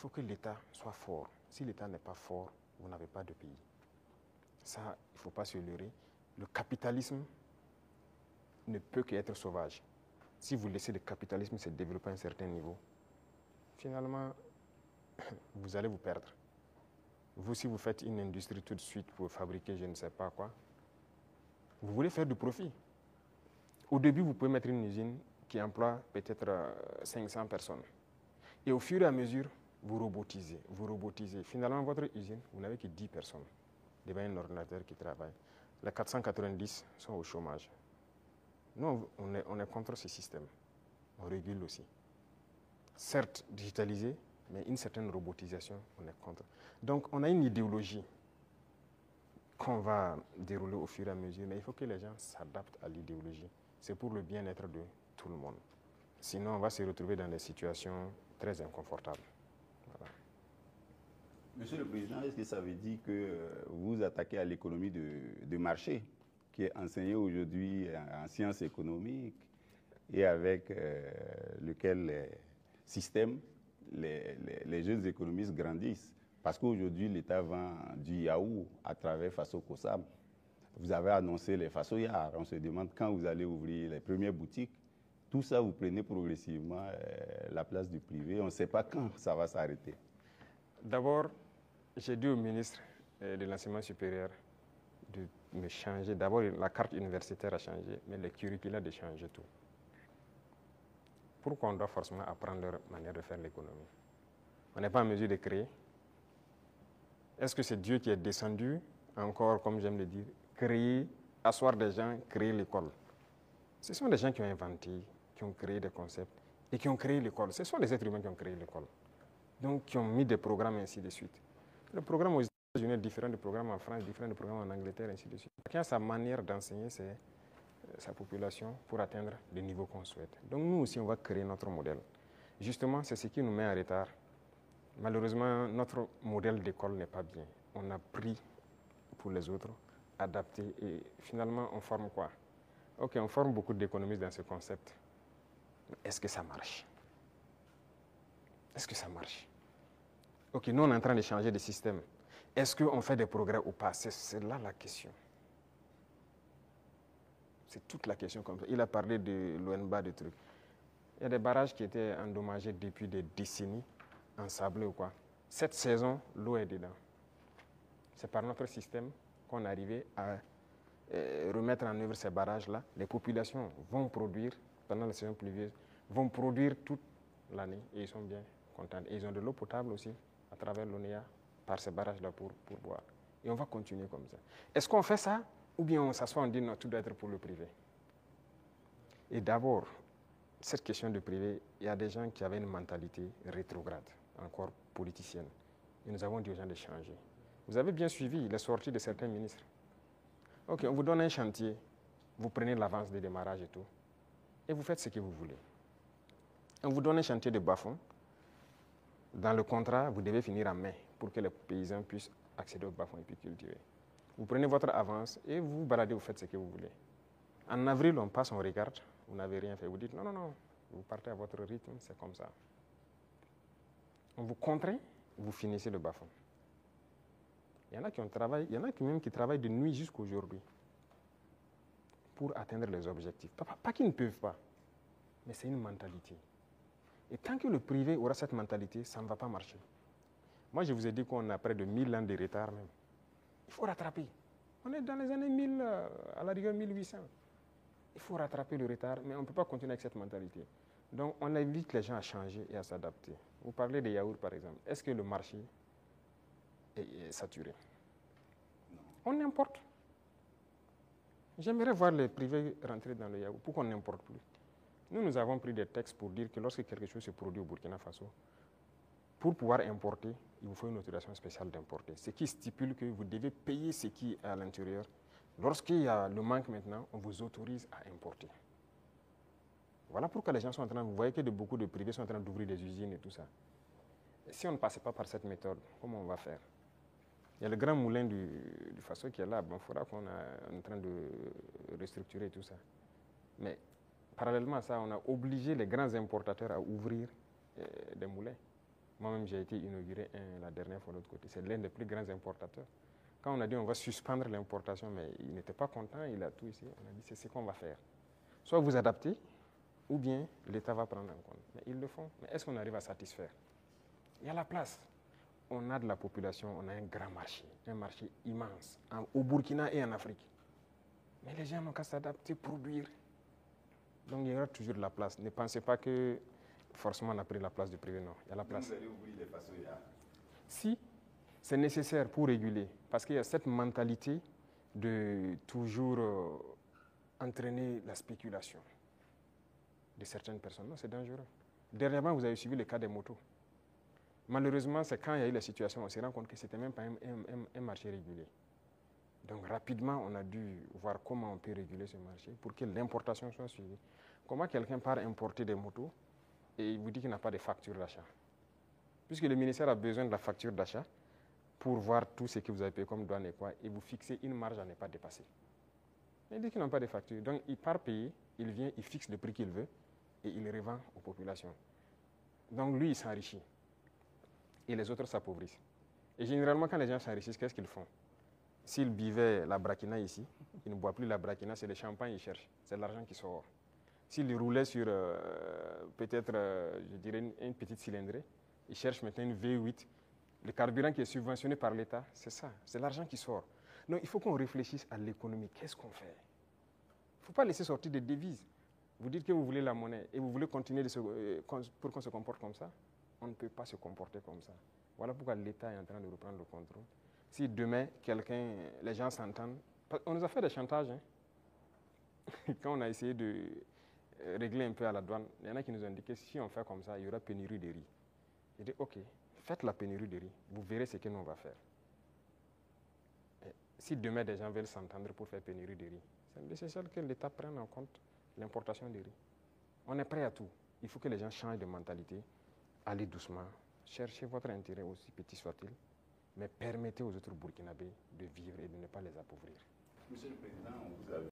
faut que l'État soit fort. Si l'État n'est pas fort, vous n'avez pas de pays. Ça, il ne faut pas se leurrer. Le capitalisme ne peut qu'être sauvage. Si vous laissez le capitalisme se développer à un certain niveau, finalement, vous allez vous perdre. Vous, si vous faites une industrie tout de suite pour fabriquer je ne sais pas quoi, vous voulez faire du profit. Au début, vous pouvez mettre une usine qui emploie peut-être 500 personnes. Et au fur et à mesure, vous robotisez. Finalement, votre usine, vous n'avez que 10 personnes devant un ordinateur qui travaille. Les 490 sont au chômage. Nous, on est contre ce système. On régule aussi. Certes, digitalisé, mais une certaine robotisation, on est contre. Donc, on a une idéologie qu'on va dérouler au fur et à mesure, mais il faut que les gens s'adaptent à l'idéologie. C'est pour le bien-être de tout le monde. Sinon, on va se retrouver dans des situations très inconfortables. Voilà. Monsieur le Président, est-ce que ça veut dire que vous vous attaquez à l'économie de marché, qui est enseignée aujourd'hui en sciences économiques et avec lequel les systèmes, les jeunes économistes grandissent? Parce qu'aujourd'hui, l'État vend du yaourt à travers Faso Kosam. Vous avez annoncé les Fasoyards. On se demande quand vous allez ouvrir les premières boutiques. Tout ça, vous prenez progressivement la place du privé. On ne sait pas quand ça va s'arrêter. D'abord, j'ai dit au ministre de l'Enseignement supérieur de me changer. D'abord, la carte universitaire a changé, mais le curricula de changer tout. Pourquoi on doit forcément apprendre leur manière de faire l'économie? On n'est pas en mesure de créer. Est-ce que c'est Dieu qui est descendu, encore, comme j'aime le dire, créer, asseoir des gens, créer l'école? Ce sont des gens qui ont inventé, qui ont créé des concepts et qui ont créé l'école. Ce sont les êtres humains qui ont créé l'école. Donc, qui ont mis des programmes, ainsi de suite. Le programme aux États-Unis est différent du programme en France, différent du programme en Angleterre, ainsi de suite. Chacun a sa manière d'enseigner sa population pour atteindre le niveau qu'on souhaite. Donc, nous aussi, on va créer notre modèle. Justement, c'est ce qui nous met en retard. Malheureusement, notre modèle d'école n'est pas bien. On a pris pour les autres, adapté, et finalement, on forme quoi? Ok, on forme beaucoup d'économistes dans ce concept. Mais est-ce que ça marche? Est-ce que ça marche? Ok, nous, on est en train de changer de système. Est-ce qu'on fait des progrès ou pas? C'est là la question. C'est toute la question comme ça. Il a parlé de l'ONBA, de trucs. Il y a des barrages qui étaient endommagés depuis des décennies, ensablés ou quoi. Cette saison, l'eau est dedans. C'est par notre système qu'on est arrivé à remettre en œuvre ces barrages-là. Les populations vont produire, pendant la saison pluvieuse, vont produire toute l'année et ils sont bien contents. Et ils ont de l'eau potable aussi, à travers l'ONEA, par ces barrages-là pour boire. Et on va continuer comme ça. Est-ce qu'on fait ça ou bien on s'assoit, on dit non, tout doit être pour le privé? Et d'abord, cette question de privé, il y a des gens qui avaient une mentalité rétrograde, encore politicienne. Et nous avons dit aux gens de changer. Vous avez bien suivi les sorties de certains ministres. Ok, on vous donne un chantier, vous prenez l'avance de démarrage et tout, et vous faites ce que vous voulez. On vous donne un chantier de bas-fond. Dans le contrat, vous devez finir en mai pour que les paysans puissent accéder au bas-fond et puis cultiver. Vous prenez votre avance et vous vous baladez, vous faites ce que vous voulez. En avril, on passe, on regarde, vous n'avez rien fait. Vous dites non, non, non, vous partez à votre rythme, c'est comme ça. On vous contraint, vous finissez le bas-fond. Il y en a qui ont travaillé, il y en a même qui travaillent de nuit jusqu'à aujourd'hui pour atteindre les objectifs. Pas qu'ils ne peuvent pas, mais c'est une mentalité. Et tant que le privé aura cette mentalité, ça ne va pas marcher. Moi, je vous ai dit qu'on a près de 1000 ans de retard même. Il faut rattraper. On est dans les années 1000, à la rigueur 1800. Il faut rattraper le retard, mais on ne peut pas continuer avec cette mentalité. Donc, on invite les gens à changer et à s'adapter. Vous parlez des yaourts, par exemple. Est-ce que le marché est saturé? Non. On importe. J'aimerais voir les privés rentrer dans le yaourt. Pourquoi on n'importe plus? Nous avons pris des textes pour dire que lorsque quelque chose se produit au Burkina Faso, pour pouvoir importer, il vous faut une autorisation spéciale d'importer. Ce qui stipule que vous devez payer ce qui est à l'intérieur. Lorsqu'il y a le manque maintenant, on vous autorise à importer. Voilà pourquoi les gens sont en train, vous voyez que beaucoup de privés sont en train d'ouvrir des usines et tout ça. Et si on ne passait pas par cette méthode, comment on va faire? Il y a le grand moulin du Faso qui est là. Bon, il faudra qu'on est en train de restructurer tout ça. Mais parallèlement à ça, on a obligé les grands importateurs à ouvrir des moulins. Moi-même, j'ai été inauguré la dernière fois de l'autre côté. C'est l'un des plus grands importateurs. Quand on a dit on va suspendre l'importation, mais il n'était pas content, il a tout ici. On a dit c'est ce qu'on va faire. Soit vous adaptez, ou bien l'État va prendre en compte. Mais ils le font. Mais est-ce qu'on arrive à satisfaire? Il y a la place. On a de la population, on a un grand marché, un marché immense, au Burkina et en Afrique. Mais les gens n'ont qu'à s'adapter, produire. Donc il y aura toujours de la place. Ne pensez pas que forcément on a pris la place du privé, non. Il y a la place. Vous allez ouvrir les façons. Si c'est nécessaire pour réguler, parce qu'il y a cette mentalité de toujours entraîner la spéculation de certaines personnes. Non, c'est dangereux. Dernièrement, vous avez suivi le cas des motos. Malheureusement, c'est quand il y a eu la situation, on s'est rendu compte que ce n'était même pas un marché régulé. Donc rapidement, on a dû voir comment on peut réguler ce marché pour que l'importation soit suivie. Comment quelqu'un part importer des motos et il vous dit qu'il n'a pas de facture d'achat? Puisque le ministère a besoin de la facture d'achat pour voir tout ce que vous avez payé comme douane et quoi, et vous fixez une marge à ne pas dépasser. Mais il dit qu'il n'a pas de facture. Donc il part payer, il vient, il fixe le prix qu'il veut et il revend aux populations. Donc lui, il s'enrichit. Et les autres s'appauvrissent. Et généralement, quand les gens s'enrichissent, qu'est-ce qu'ils font? S'ils buvaient la braquina ici, ils ne boivent plus la braquina, c'est le champagne qu'ils cherchent. C'est l'argent qui sort. S'ils roulaient sur peut-être, je dirais, une petite cylindrée, ils cherchent maintenant une V8. Le carburant qui est subventionné par l'État, c'est ça, c'est l'argent qui sort. Donc il faut qu'on réfléchisse à l'économie. Qu'est-ce qu'on fait? Il ne faut pas laisser sortir des devises. Vous dites que vous voulez la monnaie et vous voulez continuer pour qu'on se comporte comme ça. On ne peut pas se comporter comme ça. Voilà pourquoi l'État est en train de reprendre le contrôle. Si demain, les gens s'entendent, on nous a fait des chantages. Hein. Quand on a essayé de régler un peu à la douane, il y en a qui nous ont dit que si on fait comme ça, il y aura pénurie de riz. J'ai dit, ok, faites la pénurie de riz, vous verrez ce que nous on va faire. Et si demain des gens veulent s'entendre pour faire pénurie de riz, c'est nécessaire que l'État prenne en compte l'importation de riz. On est prêt à tout. Il faut que les gens changent de mentalité, allez doucement, cherchez votre intérêt aussi petit soit-il, mais permettez aux autres Burkinabés de vivre et de ne pas les appauvrir. Monsieur le Président, on vous a vu